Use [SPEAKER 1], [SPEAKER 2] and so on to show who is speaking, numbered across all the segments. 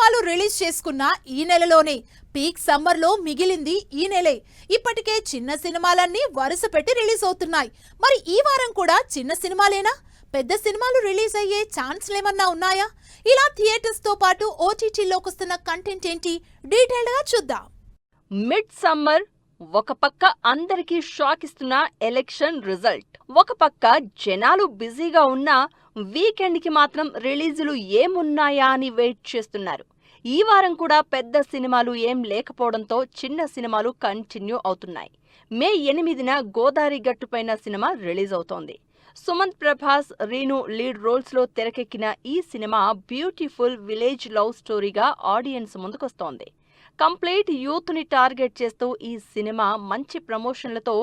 [SPEAKER 1] సినిమాలు రిలీజ్ చేసుకున్న ఈ నెలలోనే పీక్ సమ్మర్ లో మిగిలింది ఈ నెలే. ఇప్పటికే చిన్న సినిమాలన్నీ వరుస పెట్టి రిలీజ్ అవుతున్నాయి. మరి ఈ వారం కూడా చిన్న సినిమాలేనా? పెద్ద సినిమాలు రిలీజ్ అయ్యే ఛాన్స్లేమన్నా ఉన్నాయా? ఇలా థియేటర్స్ తో పాటు ఓటీటీలోకి వస్తున్న కంటెంట్ ఏంటి డీటెయిల్డ్ గా చూద్దాం.
[SPEAKER 2] మిడ్ సమ్మర్ ఒక పక్క అందరికీ షాక్ ఇస్తున్న ఎలక్షన్ రిజల్ట్, ఒక పక్క జనాలు బిజీగా ఉన్నా వీకెండ్ కి మాత్రం రిలీజులు ఏమున్నాయా అని వెయిట్ చేస్తున్నారు. ఈ వారం కూడా పెద్ద సినిమాలు ఏం లేకపోవడంతో చిన్న సినిమాలు కంటిన్యూ అవుతున్నాయి. మే 8న గోదావరి గట్టుపైన సినిమా రిలీజ్ అవుతోంది. సుమంత్, ప్రభాస్, రీను లీడ్ రోల్స్ లో తెరకెక్కిన ఈ సినిమా బ్యూటిఫుల్ విలేజ్ లవ్ స్టోరీగా ఆడియన్స్ ముందుకొస్తోంది. కంప్లీట్ యూత్ ని టార్గెట్ చేస్తూ ఈ సినిమా మంచి ప్రమోషన్లతో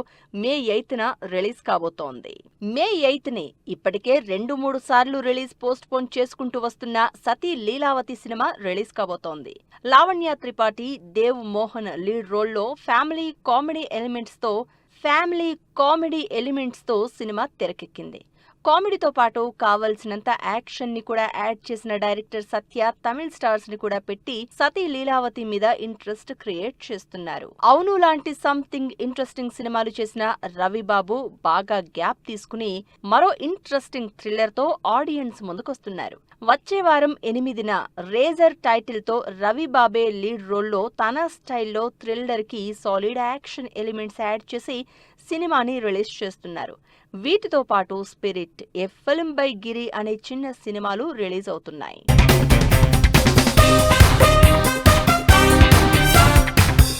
[SPEAKER 2] మే 8న రిలీజ్ కాబోతోంది. మే 8ని ఇప్పటికే 2-3 సార్లు రిలీజ్ పోస్ట్ పోన్ చేసుకుంటూ వస్తున్న సతీ లీలావతి సినిమా రిలీజ్ కాబోతోంది. లావణ్య త్రిపాఠి, దేవ్ మోహన్ లీడ్ రోల్లో ఫ్యామిలీ కామెడీ ఎలిమెంట్స్ తో సినిమా తెరకెక్కింది. కామెడీతో పాటు కావలసినంత యాక్షన్ ని కూడా యాడ్ చేసిన డైరెక్టర్ సత్య తమిళ స్టార్స్ ని కూడా పెట్టి సతీ లీలావతి మీద ఇంట్రెస్ట్ క్రియేట్ చేస్తున్నారు. అవును లాంటి సంథింగ్ ఇంట్రెస్టింగ్ సినిమాలు చేసిన రవిబాబు బాగా గ్యాప్ తీసుకుని మరో ఇంట్రెస్టింగ్ థ్రిల్లర్ తో ఆడియన్స్ ముందుకొస్తున్నారు. వచ్చే వారం 8న రేజర్ టైటిల్ తో రవిబాబే లీడ్ రోల్లో తన స్టైల్లో థ్రిల్లర్ కి సాలిడ్ యాక్షన్ ఎలిమెంట్స్ యాడ్ చేసి సినిమాని రిలీజ్ చేస్తున్నారు. వీటితో పాటు స్పిరిట్, ఏ ఫిల్మ్ బై గిరి అనే చిన్న సినిమాలు రిలీజ్ అవుతున్నాయి.